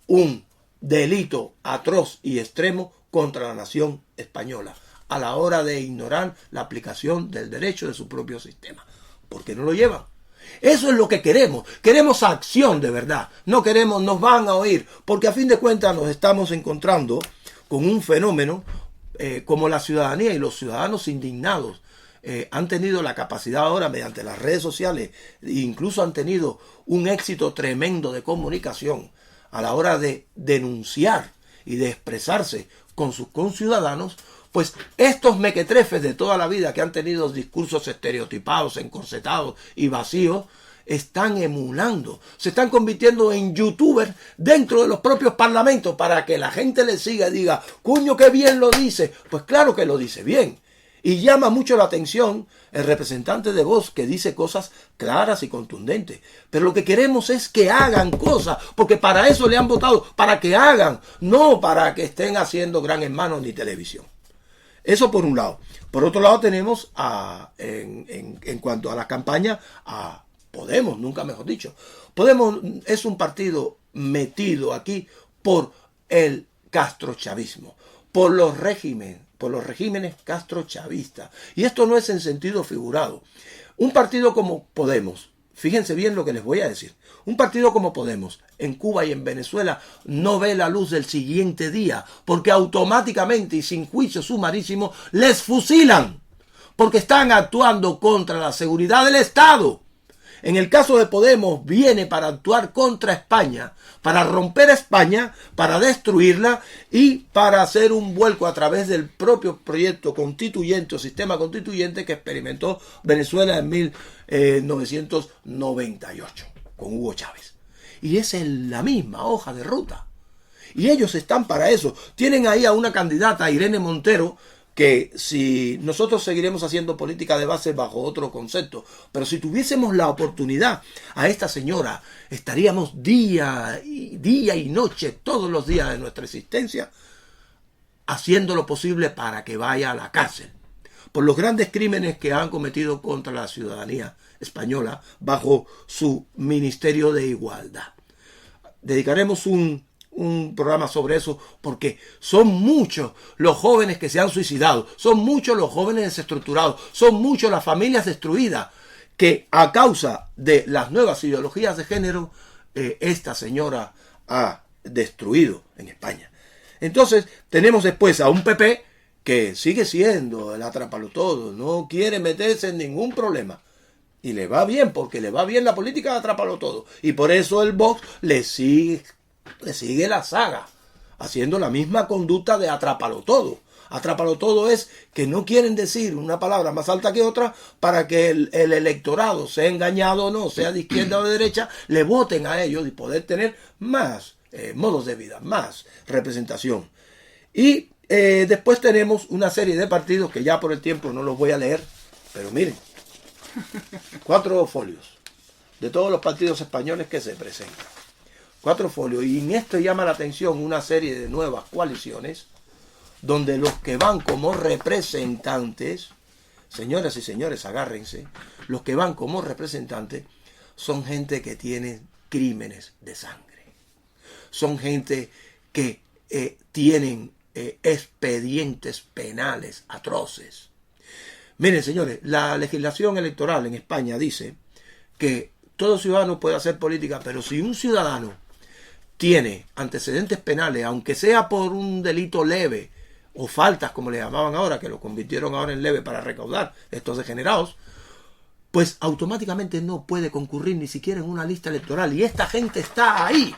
un delito atroz y extremo contra la nación española a la hora de ignorar la aplicación del derecho de su propio sistema. ¿Por qué no lo llevan? Eso es lo que queremos. Queremos acción de verdad. No queremos, nos van a oír, porque a fin de cuentas nos estamos encontrando con un fenómeno como la ciudadanía y los ciudadanos indignados han tenido la capacidad ahora mediante las redes sociales, e incluso han tenido un éxito tremendo de comunicación a la hora de denunciar y de expresarse con sus conciudadanos. Pues estos mequetrefes de toda la vida que han tenido discursos estereotipados, encorsetados y vacíos, están emulando, se están convirtiendo en youtubers dentro de los propios parlamentos para que la gente les siga y diga, coño, qué bien lo dice. Pues claro que lo dice bien. Y llama mucho la atención el representante de Vox, que dice cosas claras y contundentes. Pero lo que queremos es que hagan cosas, porque para eso le han votado, para que hagan, no para que estén haciendo Gran Hermano ni televisión. Eso por un lado. Por otro lado tenemos en cuanto a la campaña a Podemos, nunca mejor dicho. Podemos es un partido metido aquí por el castrochavismo, por los regímenes castrochavistas. Y esto no es en sentido figurado. Un partido como Podemos, fíjense bien lo que les voy a decir, un partido como Podemos en Cuba y en Venezuela no ve la luz del siguiente día, porque automáticamente y sin juicio sumarísimo les fusilan, porque están actuando contra la seguridad del Estado. En el caso de Podemos viene para actuar contra España, para romper a España, para destruirla y para hacer un vuelco a través del propio proyecto constituyente o sistema constituyente que experimentó Venezuela en 1998 con Hugo Chávez. Y esa es la misma hoja de ruta. Y ellos están para eso. Tienen ahí a una candidata, Irene Montero, que si nosotros seguiremos haciendo política de base bajo otro concepto, pero si tuviésemos la oportunidad a esta señora, estaríamos día y noche, todos los días de nuestra existencia, haciendo lo posible para que vaya a la cárcel por los grandes crímenes que han cometido contra la ciudadanía española bajo su Ministerio de Igualdad. Dedicaremos un programa sobre eso, porque son muchos los jóvenes que se han suicidado, son muchos los jóvenes desestructurados, son muchos las familias destruidas que a causa de las nuevas ideologías de género esta señora ha destruido en España. Entonces tenemos después a un PP que sigue siendo el atrápalo todo, no quiere meterse en ningún problema. Y le va bien, porque le va bien la política de atrápalo todo. Y por eso el Vox le sigue la saga, haciendo la misma conducta de atrápalo todo. Atrápalo todo es que no quieren decir una palabra más alta que otra para que el electorado, sea engañado o no, sea de izquierda o de derecha, le voten a ellos y poder tener más modos de vida, más representación. Y después tenemos una serie de partidos que ya por el tiempo no los voy a leer, pero miren, 4 folios de todos los partidos españoles que se presentan. 4 folios, y en esto llama la atención una serie de nuevas coaliciones donde los que van como representantes, señoras y señores, agárrense, los que van como representantes son gente que tiene crímenes de sangre. Son gente que tienen expedientes penales atroces. Miren, señores, la legislación electoral en España dice que todo ciudadano puede hacer política, pero si un ciudadano tiene antecedentes penales, aunque sea por un delito leve, o faltas, como le llamaban ahora, que lo convirtieron ahora en leve para recaudar estos degenerados, pues automáticamente no puede concurrir ni siquiera en una lista electoral. Y esta gente está ahí,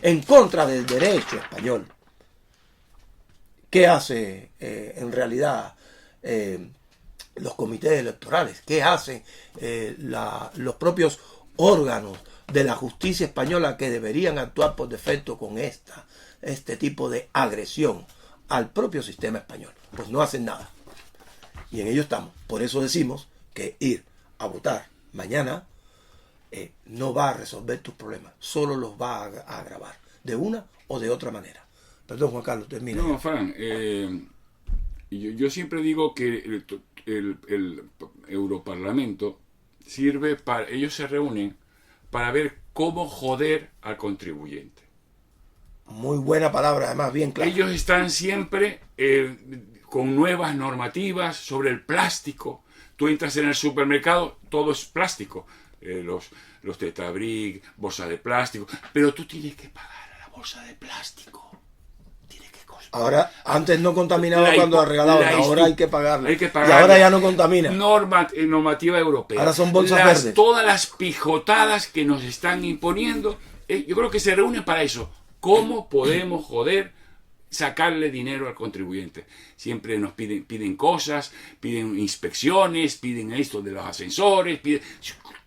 en contra del derecho español. ¿Qué hace en realidad los comités electorales? ¿Qué hacen los propios órganos de la justicia española que deberían actuar por defecto con este tipo de agresión al propio sistema español? Pues no hacen nada. Y en ello estamos. Por eso decimos que ir a votar mañana no va a resolver tus problemas, solo los va a agravar, de una o de otra manera. Perdón, Juan Carlos, termina. No, Fran, yo siempre digo que el Europarlamento sirve para... Ellos se reúnen para ver cómo joder al contribuyente. Muy buena palabra, además, bien clara. Ellos están siempre con nuevas normativas sobre el plástico. Tú entras en el supermercado, todo es plástico. Los Tetrabric, bolsas de plástico. Pero tú tienes que pagar a la bolsa de plástico. Ahora, antes no contaminaba cuando regalaban, ahora hay que pagarla. Hay que y pagarla. ahora ya no contamina. Normativa europea. Ahora son bolsas verdes. Todas las pijotadas que nos están imponiendo, yo creo que se reúnen para eso. ¿Cómo podemos joder, sacarle dinero al contribuyente? Siempre nos piden cosas, piden inspecciones, piden esto de los ascensores, piden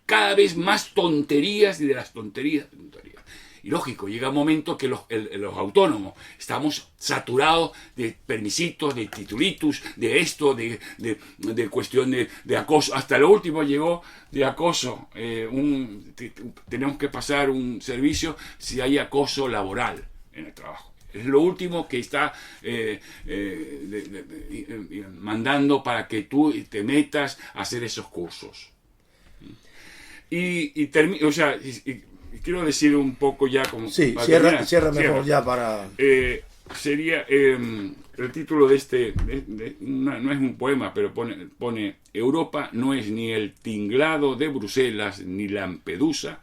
cada vez más tonterías y de las tonterías. Y lógico, llega un momento que los autónomos estamos saturados de permisitos, de titulitos, de esto, de cuestión de acoso. Hasta lo último llegó de acoso. Tenemos que pasar un servicio si hay acoso laboral en el trabajo. Es lo último que está mandando para que tú te metas a hacer esos cursos. Quiero decir un poco ya como... Sí, cierra mejor ya para... Sería el título de no es un poema, pero pone Europa no es ni el tinglado de Bruselas ni Lampedusa,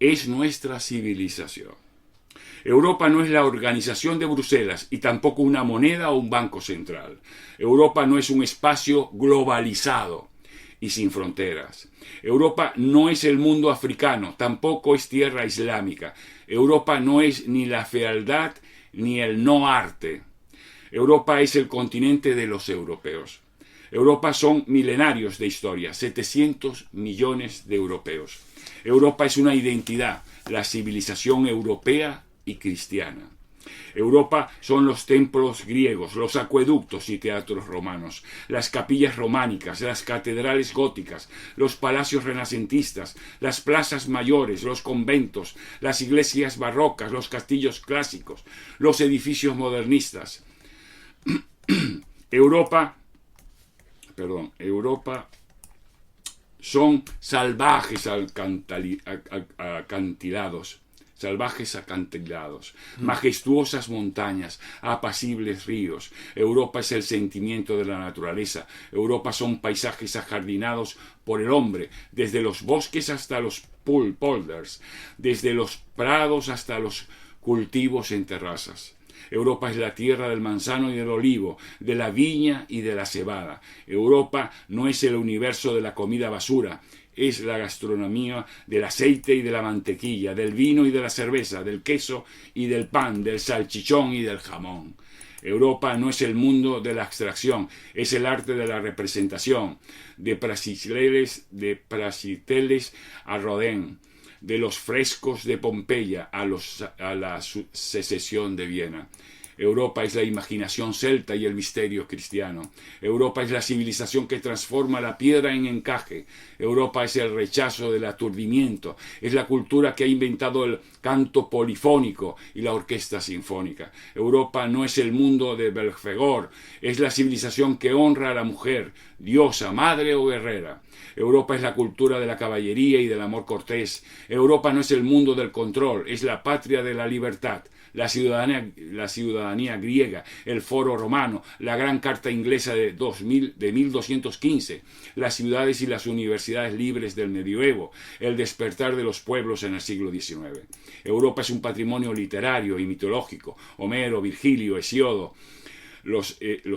es nuestra civilización. Europa no es la organización de Bruselas y tampoco una moneda o un banco central. Europa no es un espacio globalizado y sin fronteras. Europa no es el mundo africano, tampoco es tierra islámica. Europa no es ni la fealdad ni el no arte. Europa es el continente de los europeos. Europa son milenarios de historia, 700 millones de europeos. Europa es una identidad, la civilización europea y cristiana. Europa son los templos griegos, los acueductos y teatros romanos, las capillas románicas, las catedrales góticas, los palacios renacentistas, las plazas mayores, los conventos, las iglesias barrocas, los castillos clásicos, los edificios modernistas. Europa son salvajes acantilados, majestuosas montañas, apacibles ríos. Europa es el sentimiento de la naturaleza. Europa son paisajes ajardinados por el hombre, desde los bosques hasta los polders, desde los prados hasta los cultivos en terrazas. Europa es la tierra del manzano y del olivo, de la viña y de la cebada. Europa no es el universo de la comida basura, es la gastronomía del aceite y de la mantequilla, del vino y de la cerveza, del queso y del pan, del salchichón y del jamón. Europa no es el mundo de la abstracción, es el arte de la representación, de Praxiteles a Rodin, de los frescos de Pompeya a la secesión de Viena. Europa es la imaginación celta y el misterio cristiano. Europa es la civilización que transforma la piedra en encaje. Europa es el rechazo del aturdimiento. Es la cultura que ha inventado el canto polifónico y la orquesta sinfónica. Europa no es el mundo de Belfegor. Es la civilización que honra a la mujer, diosa, madre o guerrera. Europa es la cultura de la caballería y del amor cortés. Europa no es el mundo del control, es la patria de la libertad. La ciudadanía griega, el foro romano, la gran carta inglesa de 1215, las ciudades y las universidades libres del medioevo, el despertar de los pueblos en el siglo XIX. Europa es un patrimonio literario y mitológico, Homero, Virgilio, Hesiodo, los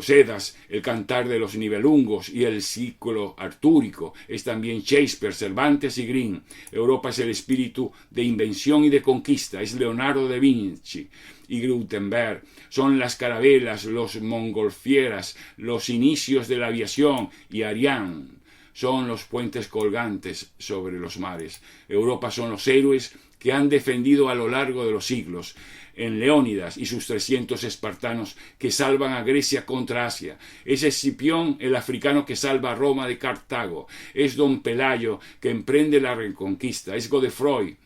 Edas, el cantar de los Nibelungos y el ciclo artúrico. Es también Shakespeare, Cervantes y Grimm. Europa es el espíritu de invención y de conquista. Es Leonardo da Vinci y Gutenberg. Son las carabelas, los montgolfieras, los inicios de la aviación y Ariane. Son los puentes colgantes sobre los mares. Europa son los héroes que han defendido a lo largo de los siglos. En Leónidas y sus 300 espartanos que salvan a Grecia contra Asia. Es Escipión, el africano que salva a Roma de Cartago. Es Don Pelayo que emprende la reconquista. Es Godefroy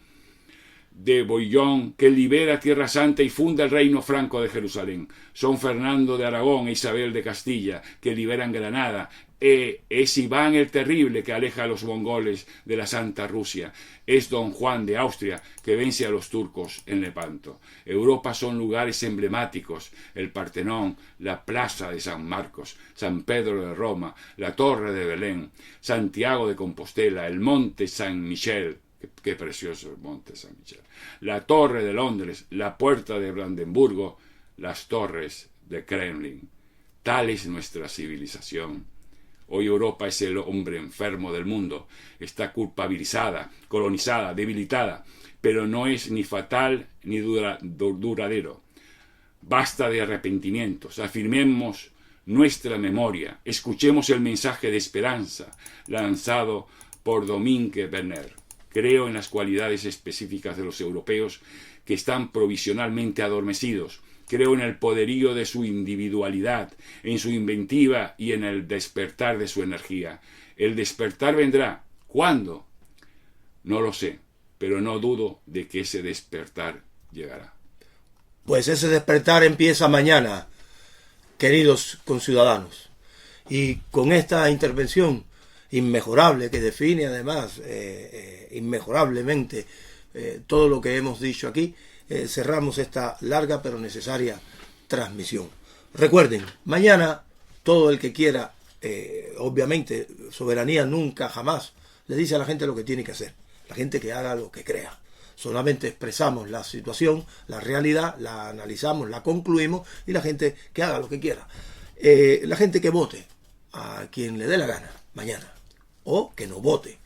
de Bouillon que libera Tierra Santa y funda el reino franco de Jerusalén. Son Fernando de Aragón e Isabel de Castilla que liberan Granada. Es Iván el Terrible que aleja a los mongoles de la Santa Rusia. Es Don Juan de Austria que vence a los turcos en Lepanto. Europa son lugares emblemáticos: el Partenón, la Plaza de San Marcos, San Pedro de Roma, la Torre de Belén, Santiago de Compostela, el Monte San Michel. Qué precioso el Monte San Michel. La Torre de Londres, la Puerta de Brandenburgo, las torres de Kremlin. Tal es nuestra civilización. Hoy Europa es el hombre enfermo del mundo. Está culpabilizada, colonizada, debilitada, pero no es ni fatal ni duradero. Basta de arrepentimientos. Afirmemos nuestra memoria. Escuchemos el mensaje de esperanza lanzado por Dominique Bernard. Creo en las cualidades específicas de los europeos que están provisionalmente adormecidos. Creo en el poderío de su individualidad, en su inventiva y en el despertar de su energía. El despertar vendrá. ¿Cuándo? No lo sé, pero no dudo de que ese despertar llegará. Pues ese despertar empieza mañana, queridos conciudadanos. Y con esta intervención inmejorable que define además inmejorablemente todo lo que hemos dicho aquí, cerramos esta larga pero necesaria transmisión. Recuerden, mañana todo el que quiera, obviamente, soberanía nunca jamás le dice a la gente lo que tiene que hacer. La gente que haga lo que crea. Solamente expresamos la situación, la realidad, la analizamos, la concluimos y la gente que haga lo que quiera. La gente que vote a quien le dé la gana mañana o que no vote.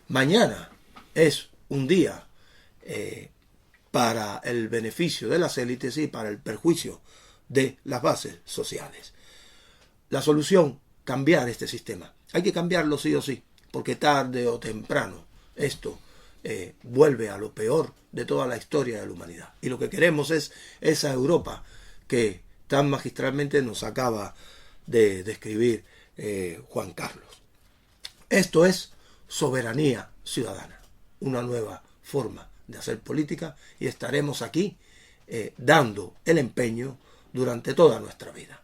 Mañana es un día para el beneficio de las élites y para el perjuicio de las bases sociales. La solución, cambiar este sistema. Hay que cambiarlo sí o sí, porque tarde o temprano esto vuelve a lo peor de toda la historia de la humanidad. Y lo que queremos es esa Europa que tan magistralmente nos acaba de describir Juan Carlos. Esto es soberanía ciudadana, una nueva forma de hacer política, y estaremos aquí dando el empeño durante toda nuestra vida.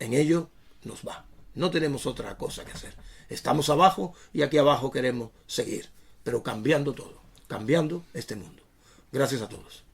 En ello nos va. No tenemos otra cosa que hacer. Estamos abajo y aquí abajo queremos seguir, pero cambiando todo, cambiando este mundo. Gracias a todos.